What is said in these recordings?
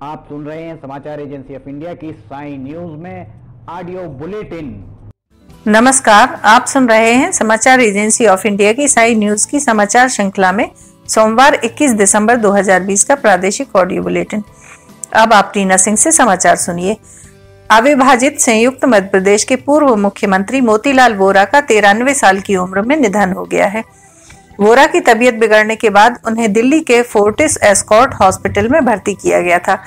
आप सुन रहे हैं समाचार एजेंसी ऑफ इंडिया की साई न्यूज में ऑडियो बुलेटिन। नमस्कार, आप सुन रहे हैं समाचार एजेंसी ऑफ इंडिया की साई न्यूज की समाचार श्रृंखला में सोमवार 21 दिसंबर 2020 का प्रादेशिक ऑडियो बुलेटिन। अब आप टीना सिंह से समाचार सुनिए। अविभाजित संयुक्त मध्य प्रदेश के पूर्व मुख्यमंत्री मोतीलाल वोरा का 93 साल की उम्र में निधन हो गया है। वोरा की तबीयत बिगड़ने के बाद उन्हें दिल्ली के फोर्टिस एस्कॉर्ट हॉस्पिटल में भर्ती किया गया था,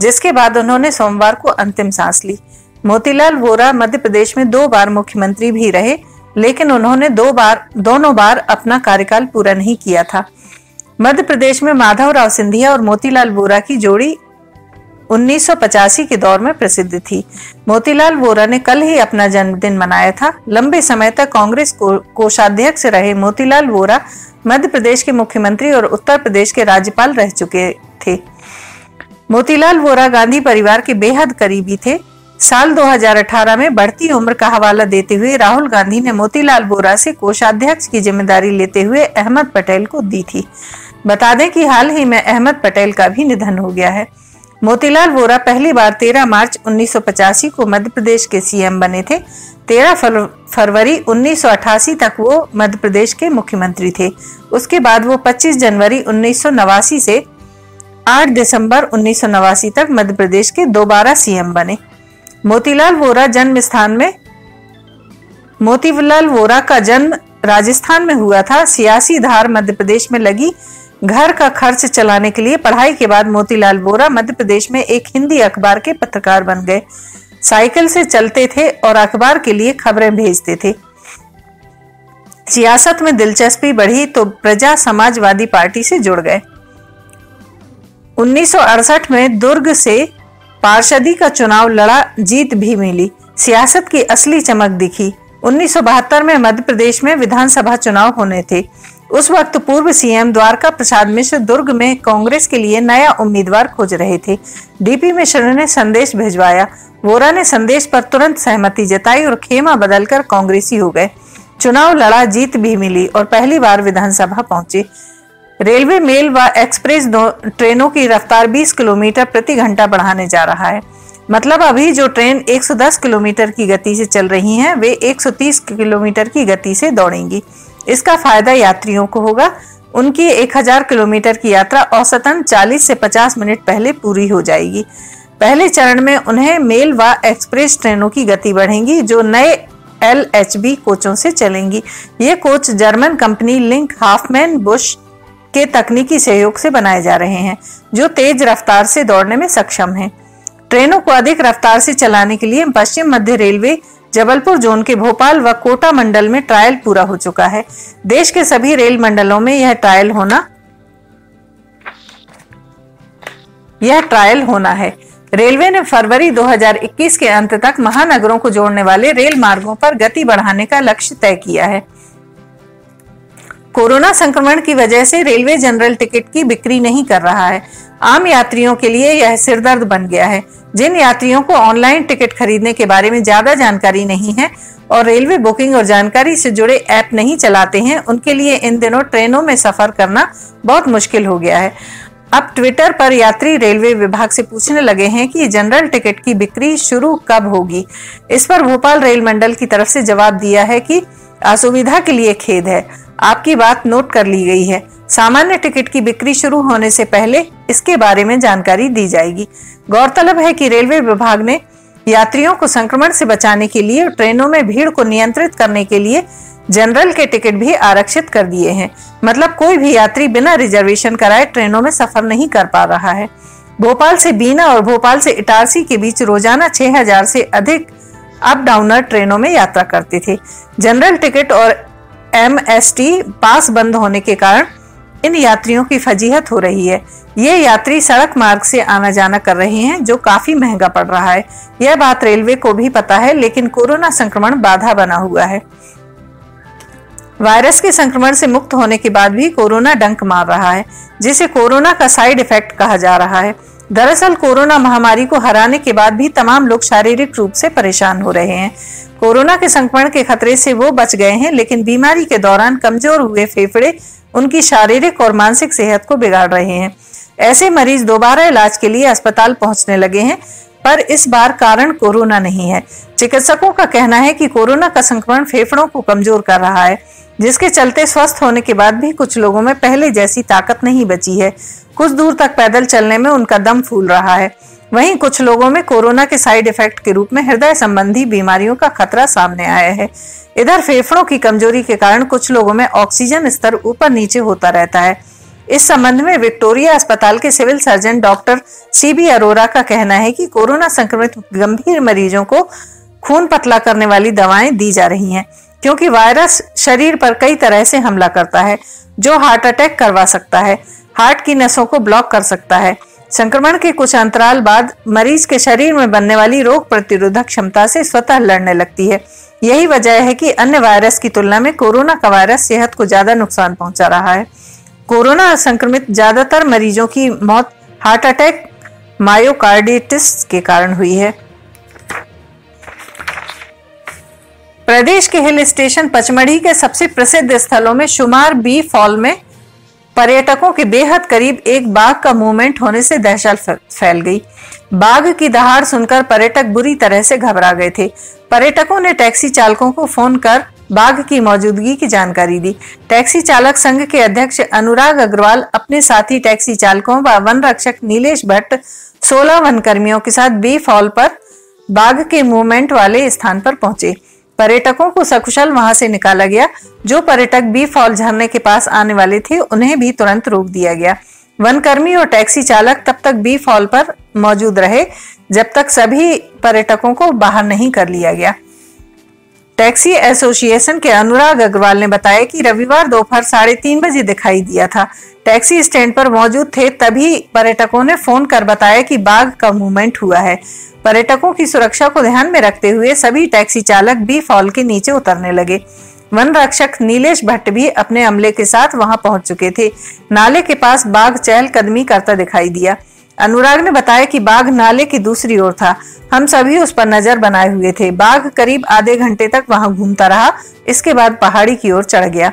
जिसके बाद उन्होंने सोमवार को अंतिम सांस ली। मोतीलाल वोरा मध्य प्रदेश में 2 बार मुख्यमंत्री भी रहे, लेकिन उन्होंने दोनों बार अपना कार्यकाल पूरा नहीं किया था। मध्य प्रदेश में माधवराव सिंधिया और मोतीलाल वोरा की जोड़ी 1985 के दौर में प्रसिद्ध थी। मोतीलाल वोरा ने कल ही अपना जन्मदिन मनाया था। लंबे समय तक कांग्रेस कोषाध्यक्ष रहे मोतीलाल वोरा मध्य प्रदेश के मुख्यमंत्री और उत्तर प्रदेश के राज्यपाल रह चुके थे। मोतीलाल वोरा गांधी परिवार के बेहद करीबी थे। साल 2018 में बढ़ती उम्र का हवाला देते हुए राहुल गांधी ने मोतीलाल वोरा से कोषाध्यक्ष की जिम्मेदारी लेते हुए अहमद पटेल को दी थी। बता दें कि हाल ही में अहमद पटेल का भी निधन हो गया है। मोतीलाल वोरा पहली बार 13 मार्च 1985 को मध्य प्रदेश के सीएम बने थे। 13 फरवरी 1988 तक वो मध्य प्रदेश के मुख्यमंत्री थे। उसके बाद वो 25 जनवरी 1989 से 8 दिसंबर 1989 तक मध्य प्रदेश के दोबारा सीएम बने। मोतीलाल वोरा का जन्म राजस्थान में हुआ था। सियासी धार मध्य प्रदेश में लगी। घर का खर्च चलाने के लिए पढ़ाई के बाद मोतीलाल वोरा मध्य प्रदेश में एक हिंदी अखबार के पत्रकार बन गए। साइकिल से चलते थे और अखबार के लिए खबरें भेजते थे। सियासत में दिलचस्पी बढ़ी तो प्रजा समाजवादी पार्टी से जुड़ गए। 1968 में दुर्ग से पार्षदी का चुनाव लड़ा, जीत भी मिली। सियासत की असली चमक दिखी। 1972 में मध्य प्रदेश में विधानसभा चुनाव होने थे। उस वक्त पूर्व सीएम द्वारका प्रसाद मिश्र दुर्ग में कांग्रेस के लिए नया उम्मीदवार खोज रहे थे। डीपी मिश्र ने संदेश भिजवाया। वोरा ने संदेश पर तुरंत सहमति जताई और खेमा बदलकर कांग्रेसी हो गए। चुनाव लड़ा, जीत भी मिली और पहली बार विधानसभा पहुंचे। रेलवे मेल व एक्सप्रेस ट्रेनों की रफ्तार 20 किलोमीटर प्रति घंटा बढ़ाने जा रहा है। मतलब अभी जो ट्रेन 110 किलोमीटर की गति से चल रही हैं, वे 130 किलोमीटर की गति से दौड़ेंगी। इसका फायदा यात्रियों को होगा। उनकी 1000 किलोमीटर की यात्रा औसतन 40 से 50 मिनट पहले पूरी हो जाएगी। पहले चरण में उन्हें मेल व एक्सप्रेस ट्रेनों की गति बढ़ेगी, जो नए LHB कोचों से चलेंगी। ये coach German company link Hopman Bush के तकनीकी सहयोग से बनाए जा रहे हैं, जो तेज रफ्तार से दौड़ने में सक्षम हैं। ट्रेनों को अधिक रफ्तार से चलाने के लिए पश्चिम मध्य रेलवे जबलपुर जोन के भोपाल व कोटा मंडल में ट्रायल पूरा हो चुका है। देश के सभी रेल मंडलों में यह ट्रायल होना है। रेलवे ने फरवरी 2021 के अंत तक महानगरों को जोड़ने वाले रेल मार्गों पर गति बढ़ाने का लक्ष्य तय किया है। कोरोना संक्रमण की वजह से रेलवे जनरल टिकट की बिक्री नहीं कर रहा है। आम यात्रियों के लिए यह सिरदर्द बन गया है। जिन यात्रियों को ऑनलाइन टिकट खरीदने के बारे में ज्यादा जानकारी नहीं है और रेलवे बुकिंग और जानकारी से जुड़े ऐप नहीं चलाते हैं, उनके लिए इन दिनों ट्रेनों में सफर करना बहुत मुश्किल हो गया है। अब ट्विटर पर यात्री रेलवे विभाग से पूछने लगे हैं कि जनरल टिकट की बिक्री शुरू कब होगी। इस पर भोपाल रेल मंडल की तरफ से जवाब दिया है कि असुविधा के लिए खेद है, आपकी बात नोट कर ली गई है। सामान्य टिकट की बिक्री शुरू होने से पहले इसके बारे में जानकारी दी जाएगी। गौरतलब है कि रेलवे विभाग ने यात्रियों को संक्रमण से बचाने के लिए ट्रेनों में भीड़ को नियंत्रित करने के लिए जनरल के टिकट भी आरक्षित कर दिए हैं। मतलब कोई भी यात्री बिना रिजर्वेशन कराए ट्रेनों में सफर नहीं कर पा रहा है। भोपाल से बीना और भोपाल से इटारसी के बीच रोजाना 6000 से अधिक अप डाउनर ट्रेनों में यात्रा करते थे। जनरल टिकट और MST पास बंद होने के कारण इन यात्रियों की फजीहत हो रही है। ये यात्री सड़क मार्ग से आना जाना कर रहे हैं, जो काफी महंगा पड़ रहा है। यह बात रेलवे को भी पता है, लेकिन कोरोना संक्रमण बाधा बना हुआ है। वायरस के संक्रमण से मुक्त होने के बाद भी कोरोना डंक मार रहा है, जिसे कोरोना का साइड इफेक्ट कहा जा रहा है। दरअसल कोरोना महामारी को हराने के बाद भी तमाम लोग शारीरिक रूप से परेशान हो रहे हैं। कोरोना के संक्रमण के खतरे से वो बच गए हैं, लेकिन बीमारी के दौरान कमजोर हुए फेफड़े उनकी शारीरिक और मानसिक सेहत को बिगाड़ रहे हैं। ऐसे मरीज दोबारा इलाज के लिए अस्पताल पहुंचने लगे हैं, पर इस बार कारण कोरोना नहीं है। चिकित्सकों का कहना है कि कोरोना का संक्रमण फेफड़ों को कमजोर कर रहा है, जिसके चलते स्वस्थ होने के बाद भी कुछ लोगों में पहले जैसी ताकत नहीं बची है। कुछ दूर तक पैदल चलने में उनका दम फूल रहा है। वहीं कुछ लोगों में कोरोना के साइड इफेक्ट के रूप में हृदय संबंधी बीमारियों का खतरा सामने आया है। इधर फेफड़ों की कमजोरी के कारण कुछ लोगों में ऑक्सीजन स्तर ऊपर नीचे होता रहता है। इस संबंध में विक्टोरिया अस्पताल के civil surgeon doctor CB Arora का कहना है कि कोरोना संक्रमित गंभीर मरीजों को खून पतला करने वाली दवाएं दी जा रही हैं, क्योंकि वायरस शरीर पर कई तरह से हमला करता है, जो हार्ट अटैक करवा सकता है, हार्ट की नसों को ब्लॉक कर सकता है। संक्रमण के कुछ अंतराल बाद मरीज के शरीर में बनने वाली रोग प्रतिरोधक क्षमता से स्वतः लड़ने लगती है। यही वजह है कि अन्य वायरस की तुलना में कोरोना का वायरस सेहत को ज्यादा नुकसान पहुंचा रहा है। कोरोना संक्रमित ज्यादातर मरीजों की मौत हार्ट अटैक, मायोकार्डिटिस के कारण हुई है। प्रदेश के हिल स्टेशन पचमढ़ी के सबसे प्रसिद्ध स्थलों में शुमार बी फॉल में पर्यटकों के बेहद करीब एक बाघ का मूवमेंट होने से दहशत फैल गई। बाघ की दहाड़ सुनकर पर्यटक बुरी तरह से घबरा गए थे। पर्यटकों ने टैक्सी चालकों को फोन कर बाघ की मौजूदगी की जानकारी दी। टैक्सी चालक संघ के अध्यक्ष अनुराग अग्रवाल अपने साथी टैक्सी चालकों व वन रक्षक नीलेश भट्ट 16 वन कर्मियों के साथ बी फॉल पर बाघ के मूवमेंट वाले स्थान पर पहुंचे। पर्यटकों को सकुशल वहां से निकाला गया। जो पर्यटक बी फॉल झरने के पास आने वाले थे उन्हें भी तुरंत रोक दिया गया। वनकर्मी और टैक्सी चालक तब तक बी फॉल पर मौजूद रहे जब तक सभी पर्यटकों को बाहर नहीं कर लिया गया। टैक्सी एसोसिएशन के अनुराग अग्रवाल ने बताया कि रविवार दोपहर 3:30 बजे दिखाई दिया था। टैक्सी स्टैंड पर मौजूद थे, तभी पर्यटकों ने फोन कर बताया कि बाघ का मूवमेंट हुआ है। पर्यटकों की सुरक्षा को ध्यान में रखते हुए सभी टैक्सी चालक बी फॉल के नीचे उतरने लगे। वन रक्षक नीलेश भट्ट भी अपने अमले के साथ वहां पहुंच चुके थे। नाले के पास बाघ चहलकदमी करता दिखाई दिया। अनुराग ने बताया कि बाघ नाले की दूसरी ओर था। हम सभी उस पर नजर बनाए हुए थे। बाघ करीब आधे घंटे तक वहां घूमता रहा। इसके बाद पहाड़ी की ओर चढ़ गया।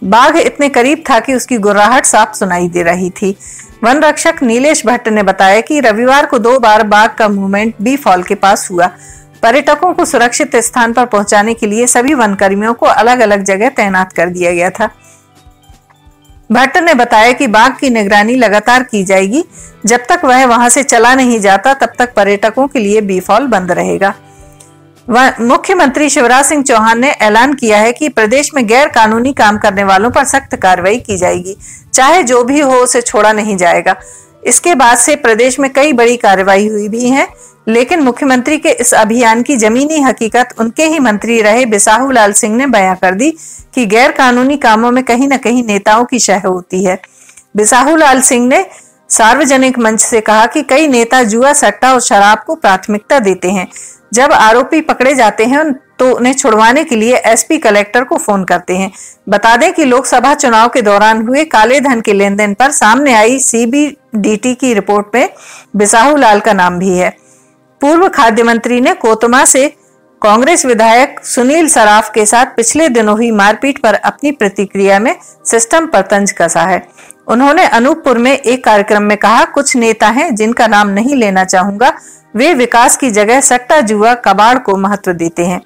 बाघ इतने करीब था कि उसकी गुर्राहट साफ सुनाई दे रही थी। वन रक्षक नीलेश भट्ट ने बताया कि रविवार को 2 बार बाघ का मूवमेंट बी फॉल के पास हुआ। पर्यटकों को सुरक्षित स्थान पर पहुंचाने के लिए सभी वन कर्मियों को अलग अलग जगह तैनात कर दिया गया था। भट्ट ने बताया कि बाघ की निगरानी लगातार की जाएगी। जब तक वह वहां से चला नहीं जाता तब तक पर्यटकों के लिए बी फॉल बंद रहेगा। मुख्यमंत्री शिवराज सिंह चौहान ने ऐलान किया है कि प्रदेश में गैर कानूनी काम करने वालों पर सख्त कार्रवाई की जाएगी। चाहे जो भी हो उसे छोड़ा नहीं जाएगा। इसके बाद से प्रदेश में कई बड़ी कार्रवाई हुई भी है, लेकिन मुख्यमंत्री के इस अभियान की जमीनी हकीकत उनके ही मंत्री रहे बिसाहू लाल सिंह ने बयां कर दी कि गैर कानूनी कामों में कहीं न कहीं नेताओं की शह होती है। बिसाहू लाल सिंह ने सार्वजनिक मंच से कहा कि कई नेता जुआ, सट्टा और शराब को प्राथमिकता देते हैं। जब आरोपी पकड़े जाते हैं तो उन्हें छुड़वाने के लिए एसपी कलेक्टर को फोन करते हैं। बता दें कि लोकसभा चुनाव के दौरान हुए काले धन के लेन देन पर सामने आई सीबीडीटी की रिपोर्ट में बिसाहू लाल का नाम भी है। पूर्व खाद्य मंत्री ने कोतमा से कांग्रेस विधायक सुनील सराफ के साथ पिछले दिनों हुई मारपीट पर अपनी प्रतिक्रिया में सिस्टम पर तंज कसा है। उन्होंने अनूपपुर में एक कार्यक्रम में कहा, कुछ नेता हैं जिनका नाम नहीं लेना चाहूंगा, वे विकास की जगह सट्टा, जुआ, कबाड़ को महत्व देते हैं।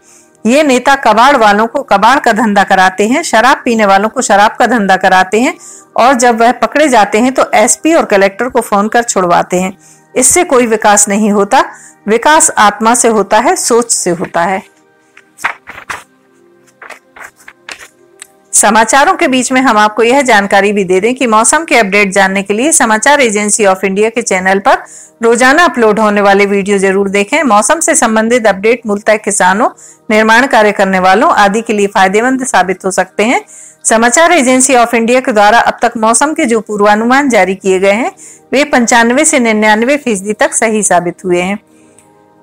ये नेता कबाड़ वालों को कबाड़ का धंधा कराते हैं, शराब पीने वालों को शराब का धंधा कराते हैं और जब वह पकड़े जाते हैं तो एसपी और कलेक्टर को फोन कर छुड़वाते हैं। इससे कोई विकास नहीं होता। विकास आत्मा से होता है, सोच से होता है। समाचारों के बीच में हम आपको यह जानकारी भी दे दें कि मौसम के अपडेट जानने के लिए समाचार एजेंसी ऑफ इंडिया के चैनल पर रोजाना अपलोड होने वाले वीडियो जरूर देखें। मौसम से संबंधित अपडेट मूलतः किसानों, निर्माण कार्य करने वालों आदि के लिए फायदेमंद साबित हो सकते हैं। समाचार एजेंसी ऑफ इंडिया के द्वारा अब तक मौसम के जो पूर्वानुमान जारी किए गए हैं वे 95 से 99% तक सही साबित हुए हैं।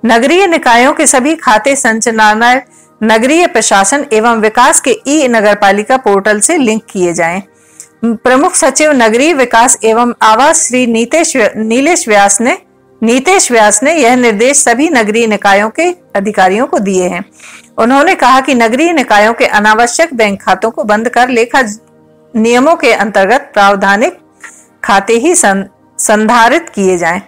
नगरीय निकायों के सभी खाते संचालनालय नगरीय प्रशासन एवं विकास के ई नगरपालिका पोर्टल से लिंक किए जाएं। प्रमुख सचिव नगरीय विकास एवं आवास श्री नीतेश व्यास ने यह निर्देश सभी नगरीय निकायों के अधिकारियों को दिए हैं। उन्होंने कहा कि नगरीय निकायों के अनावश्यक बैंक खातों को बंद कर लेखा नियमों के अंतर्गत प्रावधानिक खाते ही संधारित किए जाएं।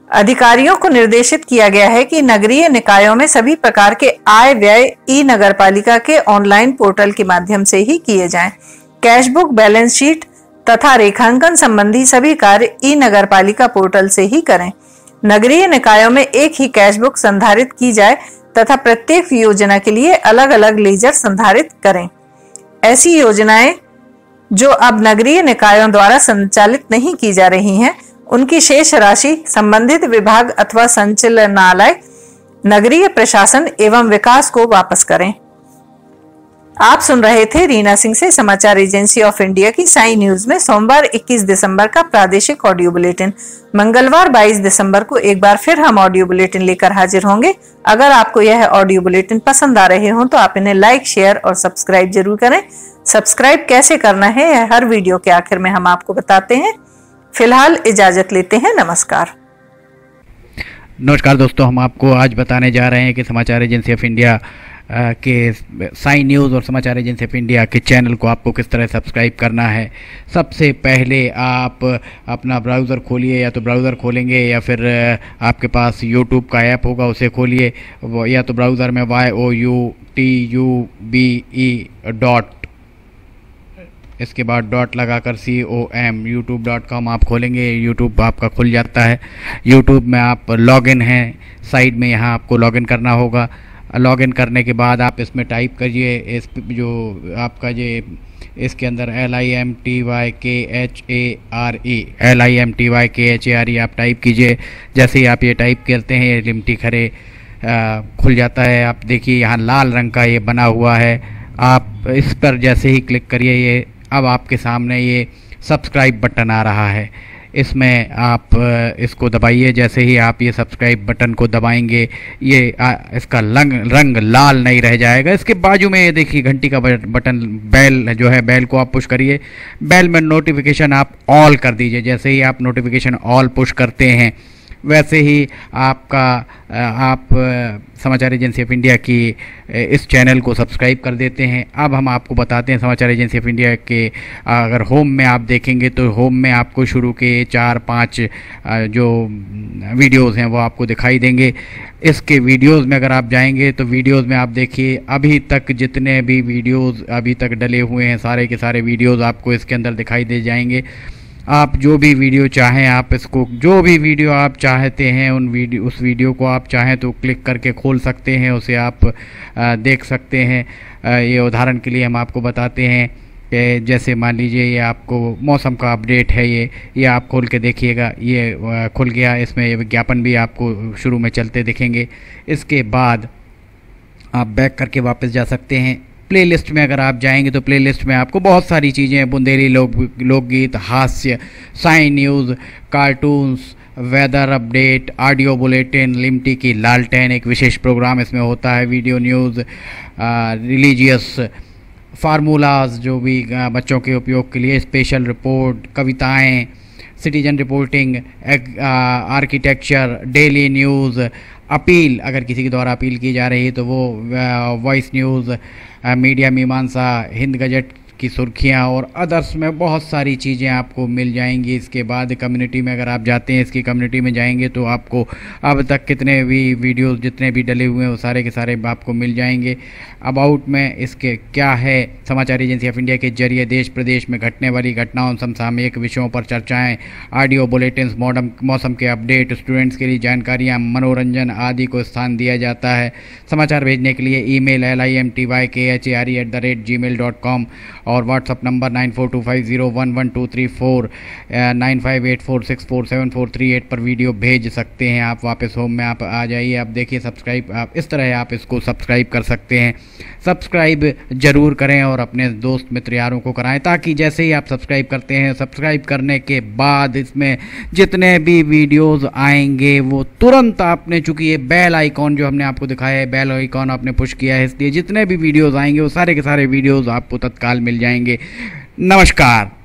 अधिकारियों को निर्देशित किया गया है कि नगरीय निकायों में सभी प्रकार के आय व्यय ई नगरपालिका के ऑनलाइन पोर्टल के माध्यम से ही किए जाएं। कैश बुक, बैलेंस शीट तथा रेखांकन संबंधी सभी कार्य ई नगरपालिका पोर्टल से ही करें। नगरीय निकायों में एक ही कैश बुक संधारित की जाए तथा प्रत्येक योजना के लिए अलग अलग लेजर संधारित करें। ऐसी योजनाएं जो अब नगरीय निकायों द्वारा संचालित नहीं की जा रही हैं, उनकी शेष राशि संबंधित विभाग अथवा संचालनालय नगरीय प्रशासन एवं विकास को वापस करें। आप सुन रहे थे रीना सिंह से समाचार एजेंसी ऑफ इंडिया की साई न्यूज में सोमवार 21 दिसंबर का प्रादेशिक ऑडियो बुलेटिन। मंगलवार 22 दिसंबर को एक बार फिर हम ऑडियो बुलेटिन लेकर हाजिर होंगे। अगर आपको यह ऑडियो बुलेटिन पसंद आ रहे हो तो आप इन्हें लाइक, शेयर और सब्सक्राइब जरूर करें। सब्सक्राइब कैसे करना है यह हर वीडियो के आखिर में हम आपको बताते हैं। फिलहाल इजाजत लेते हैं। नमस्कार दोस्तों, हम आपको आज बताने जा रहे हैं कि समाचार एजेंसी ऑफ इंडिया के साई न्यूज़ और समाचार एजेंसी ऑफ इंडिया के चैनल को आपको किस तरह सब्सक्राइब करना है। सबसे पहले आप अपना ब्राउज़र खोलिए, या तो ब्राउज़र खोलेंगे या फिर आपके पास यूट्यूब का ऐप होगा उसे खोलिए, या तो ब्राउज़र में youtube इसके बाद डॉट लगाकर com youtube.com आप खोलेंगे। यूट्यूब आपका खुल जाता है। यूट्यूब में आप लॉगिन हैं, साइड में यहाँ आपको लॉगिन करना होगा। लॉगिन करने के बाद आप इसमें टाइप करिए, इस जो आपका ये इसके अंदर LIMTYKHARE आप टाइप कीजिए। जैसे ही आप ये टाइप करते हैं ये लिमटी खरे खुल जाता है। आप देखिए यहाँ लाल रंग का ये बना हुआ है, आप इस पर जैसे ही क्लिक करिए ये अब आपके सामने ये सब्सक्राइब बटन आ रहा है। इसमें आप इसको दबाइए। जैसे ही आप ये सब्सक्राइब बटन को दबाएंगे ये इसका रंग लाल नहीं रह जाएगा। इसके बाजू में ये देखिए घंटी का बटन, बेल जो है, बेल को आप पुश करिए। बेल में नोटिफिकेशन आप ऑल कर दीजिए। जैसे ही आप नोटिफिकेशन ऑल पुश करते हैं वैसे ही आप समाचार एजेंसी ऑफ इंडिया की इस चैनल को सब्सक्राइब कर देते हैं। अब हम आपको बताते हैं समाचार एजेंसी ऑफ इंडिया के अगर होम में आप देखेंगे तो होम में आपको शुरू के 4-5 जो वीडियोस हैं वो आपको दिखाई देंगे। इसके वीडियोस में अगर आप जाएंगे तो वीडियोस में आप देखिए अभी तक जितने भी वीडियोस अभी तक डले हुए हैं सारे के सारे वीडियोस आपको इसके अंदर दिखाई दे जाएंगे। आप जो भी वीडियो चाहें, आप इसको जो भी वीडियो आप चाहते हैं उस वीडियो को आप चाहें तो क्लिक करके खोल सकते हैं, उसे आप देख सकते हैं। ये उदाहरण के लिए हम आपको बताते हैं कि जैसे मान लीजिए ये आपको मौसम का अपडेट है, ये आप खोल के देखिएगा, ये खुल गया। इसमें विज्ञापन भी आपको शुरू में चलते दिखेंगे। इसके बाद आप बैक करके वापस जा सकते हैं। प्लेलिस्ट में अगर आप जाएंगे तो प्लेलिस्ट में आपको बहुत सारी चीज़ें, बुंदेली लोकगीत, हास्य, Sai news, cartoons, weather update, audio bulletin, Limti की लालटेन एक विशेष प्रोग्राम इसमें होता है, वीडियो न्यूज़, रिलीजियस फार्मूलाज जो भी बच्चों के उपयोग के लिए, स्पेशल रिपोर्ट, कविताएं, citizen reporting, architecture, daily news, appeal अगर किसी के द्वारा अपील की जा रही है तो वो वॉइस न्यूज़, मीडिया मीमांसा, हिंद गजट की सुर्खियां और अदर्स में बहुत सारी चीज़ें आपको मिल जाएंगी। इसके बाद कम्युनिटी में अगर आप जाते हैं, इसकी कम्युनिटी में जाएंगे तो आपको अब तक कितने भी वीडियोस जितने भी डले हुए हैं वो सारे के सारे आपको मिल जाएंगे। अबाउट में इसके क्या है, समाचार एजेंसी ऑफ इंडिया के जरिए देश प्रदेश में घटने वाली घटनाओं, समसामयिक विषयों पर चर्चाएँ, ऑडियो बुलेटिन्स, मौसम के अपडेट, स्टूडेंट्स के लिए जानकारियाँ, मनोरंजन आदि को स्थान दिया जाता है। समाचार भेजने के लिए ईमेल LIMTYKHARE@gmail.com और व्हाट्सअप नंबर 9425011234 9584647438 पर वीडियो भेज सकते हैं। आप वापस होम में आप आ जाइए, आप देखिए सब्सक्राइब, आप इस तरह आप इसको सब्सक्राइब कर सकते हैं। सब्सक्राइब ज़रूर करें और अपने दोस्त मित्र यारों को कराएं, ताकि जैसे ही आप सब्सक्राइब करते हैं, सब्सक्राइब करने के बाद इसमें जितने भी वीडियोस आएंगे वो तुरंत आपने, चूँकि ये बेल आइकॉन जो हमने आपको दिखाया है, बेल आइकॉन आपने पुश किया है, इसलिए जितने भी वीडियोज़ आएंगे वो सारे के सारे वीडियोज़ आपको तत्काल मिल जाएंगे। नमस्कार।